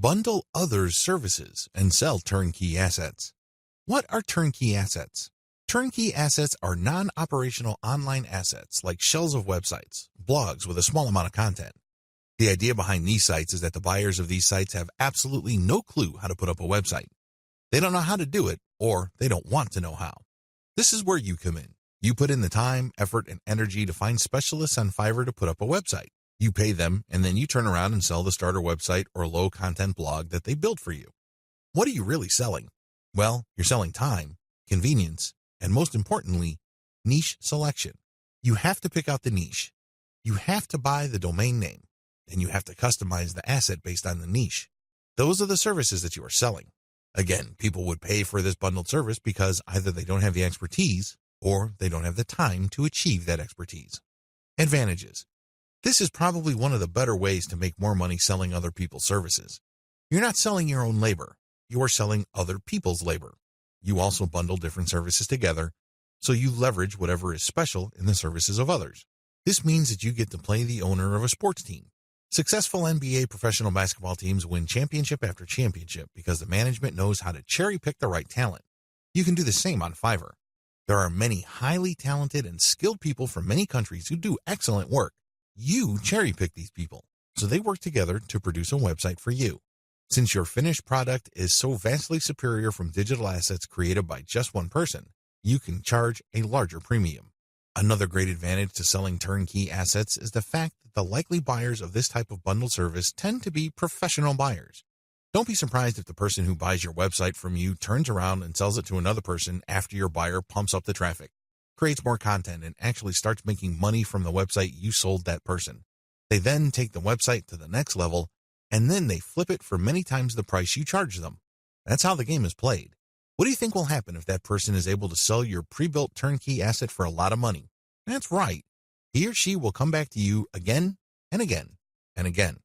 bundle others' services, and sell turnkey assets. What are turnkey assets? Turnkey assets are non-operational online assets like shells of websites, blogs with a small amount of content. The idea behind these sites is that the buyers of these sites have absolutely no clue how to put up a website. They don't know how to do it, or they don't want to know how. This is where you come in. You put in the time, effort, and energy to find specialists on Fiverr to put up a website. You pay them, and then you turn around and sell the starter website or low-content blog that they built for you. What are you really selling? Well, you're selling time, convenience, and most importantly, niche selection. You have to pick out the niche. You have to buy the domain name, and you have to customize the asset based on the niche. Those are the services that you are selling. Again, people would pay for this bundled service because either they don't have the expertise or they don't have the time to achieve that expertise. Advantages. This is probably one of the better ways to make more money selling other people's services. You're not selling your own labor. You are selling other people's labor. You also bundle different services together, so you leverage whatever is special in the services of others. This means that you get to play the owner of a sports team. Successful NBA professional basketball teams win championship after championship because the management knows how to cherry-pick the right talent. You can do the same on Fiverr. There are many highly talented and skilled people from many countries who do excellent work. You cherry-pick these people, so they work together to produce a website for you. Since your finished product is so vastly superior from digital assets created by just one person, you can charge a larger premium. Another great advantage to selling turnkey assets is the fact that the likely buyers of this type of bundle service tend to be professional buyers. Don't be surprised if the person who buys your website from you turns around and sells it to another person after your buyer pumps up the traffic, creates more content, and actually starts making money from the website you sold that person. They then take the website to the next level, and then they flip it for many times the price you charge them. That's how the game is played. What do you think will happen if that person is able to sell your pre-built turnkey asset for a lot of money? That's right. He or she will come back to you again and again and again.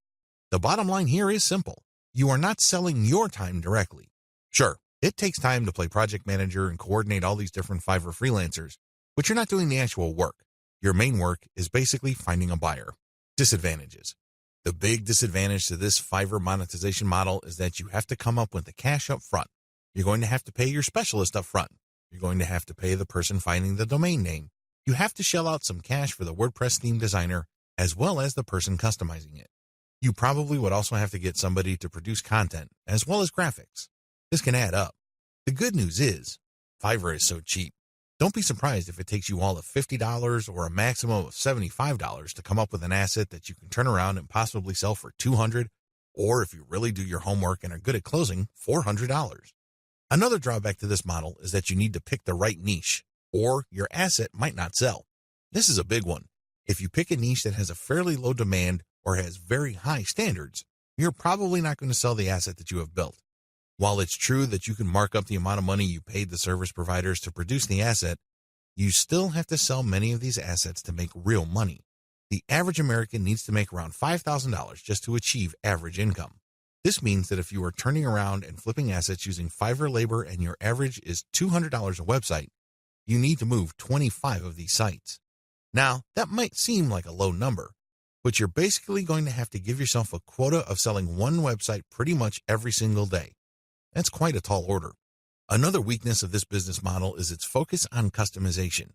The bottom line here is simple. You are not selling your time directly. Sure, it takes time to play project manager and coordinate all these different Fiverr freelancers, but you're not doing the actual work. Your main work is basically finding a buyer. Disadvantages. The big disadvantage to this Fiverr monetization model is that you have to come up with the cash up front. You're going to have to pay your specialist up front. You're going to have to pay the person finding the domain name. You have to shell out some cash for the WordPress theme designer, as well as the person customizing it. You probably would also have to get somebody to produce content, as well as graphics. This can add up. The good news is, Fiverr is so cheap. Don't be surprised if it takes you all of $50 or a maximum of $75 to come up with an asset that you can turn around and possibly sell for $200, or if you really do your homework and are good at closing, $400. Another drawback to this model is that you need to pick the right niche, or your asset might not sell. This is a big one. If you pick a niche that has a fairly low demand or has very high standards, you're probably not going to sell the asset that you have built. While it's true that you can mark up the amount of money you paid the service providers to produce the asset, you still have to sell many of these assets to make real money. The average American needs to make around $5,000 just to achieve average income. This means that if you are turning around and flipping assets using Fiverr labor and your average is $200 a website, you need to move 25 of these sites. Now, that might seem like a low number, but you're basically going to have to give yourself a quota of selling one website pretty much every single day. That's quite a tall order. Another weakness of this business model is its focus on customization.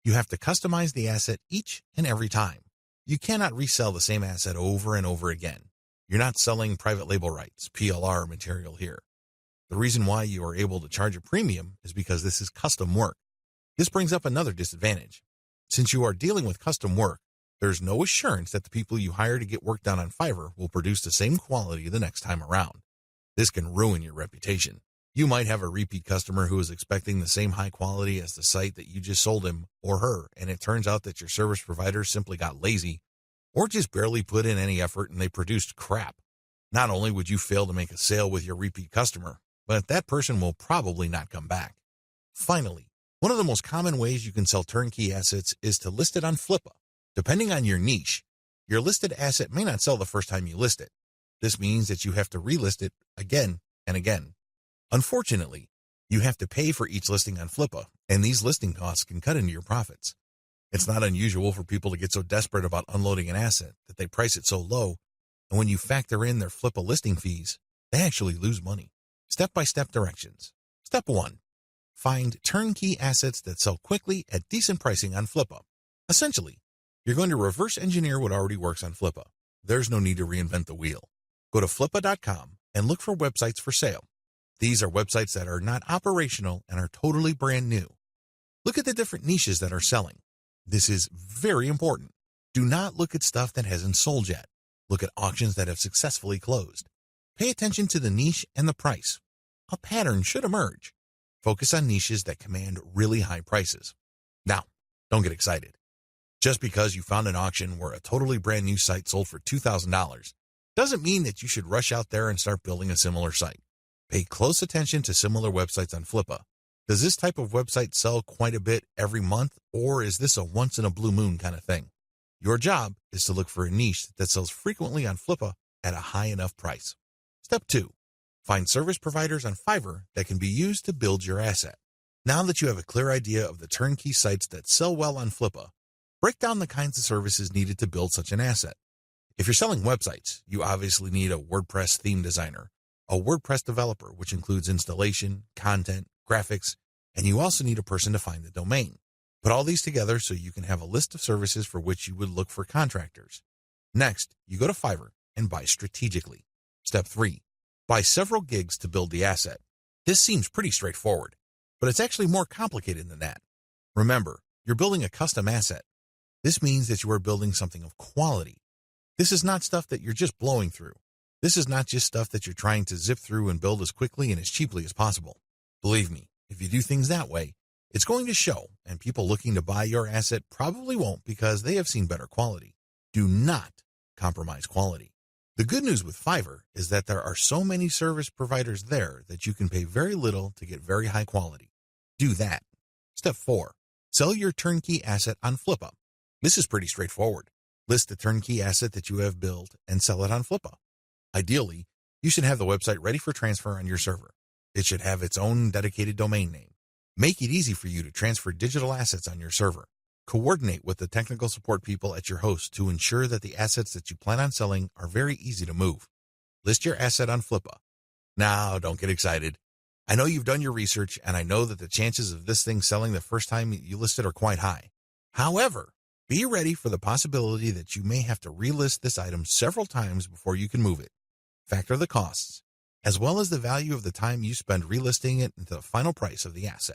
You have to customize the asset each and every time. You cannot resell the same asset over and over again. You're not selling private label rights, PLR material here. The reason why you are able to charge a premium is because this is custom work. This brings up another disadvantage. Since you are dealing with custom work, there's no assurance that the people you hire to get work done on Fiverr will produce the same quality the next time around. This can ruin your reputation. You might have a repeat customer who is expecting the same high quality as the site that you just sold him or her, and it turns out that your service provider simply got lazy or just barely put in any effort and they produced crap. Not only would you fail to make a sale with your repeat customer, but that person will probably not come back. Finally, one of the most common ways you can sell turnkey assets is to list it on Flippa. Depending on your niche, your listed asset may not sell the first time you list it. This means that you have to relist it again and again. Unfortunately, you have to pay for each listing on Flippa, and these listing costs can cut into your profits. It's not unusual for people to get so desperate about unloading an asset that they price it so low, and when you factor in their Flippa listing fees, They actually lose money. Step-by-step directions. Step 1. Find turnkey assets that sell quickly at decent pricing on Flippa. Essentially, you're going to reverse engineer what already works on Flippa. There's no need to reinvent the wheel. Go to flippa.com and look for websites for sale. These are websites that are not operational and are totally brand new. Look at the different niches that are selling. This is very important. Do not look at stuff that hasn't sold yet. Look at auctions that have successfully closed. Pay attention to the niche and the price. A pattern should emerge. Focus on niches that command really high prices. Now, don't get excited. Just because you found an auction where a totally brand new site sold for $2,000 doesn't mean that you should rush out there and start building a similar site. Pay close attention to similar websites on Flippa. Does this type of website sell quite a bit every month, or is this a once-in-a-blue moon kind of thing? Your job is to look for a niche that sells frequently on Flippa at a high enough price. Step 2. Find service providers on Fiverr that can be used to build your asset. Now that you have a clear idea of the turnkey sites that sell well on Flippa, break down the kinds of services needed to build such an asset. If you're selling websites, you obviously need a WordPress theme designer, a WordPress developer, which includes installation, content, graphics, and you also need a person to find the domain. Put all these together so you can have a list of services for which you would look for contractors. Next, you go to Fiverr and buy strategically. Step 3. Buy several gigs to build the asset. This seems pretty straightforward, but it's actually more complicated than that. Remember, you're building a custom asset. This means that you are building something of quality. This is not stuff that you're just blowing through. This is not just stuff that you're trying to zip through and build as quickly and as cheaply as possible. Believe me, if you do things that way, it's going to show, and people looking to buy your asset probably won't because they have seen better quality. Do not compromise quality. The good news with Fiverr is that there are so many service providers there that you can pay very little to get very high quality. Do that. Step 4. Sell your turnkey asset on Flippa. This is pretty straightforward. List the turnkey asset that you have built and sell it on Flippa. Ideally, you should have the website ready for transfer on your server. It should have its own dedicated domain name. Make it easy for you to transfer digital assets on your server. Coordinate with the technical support people at your host to ensure that the assets that you plan on selling are very easy to move. List your asset on Flippa. Now, don't get excited. I know you've done your research, and I know that the chances of this thing selling the first time you list it are quite high. However, be ready for the possibility that you may have to relist this item several times before you can move it. Factor the costs, as well as the value of the time you spend relisting it into the final price of the asset.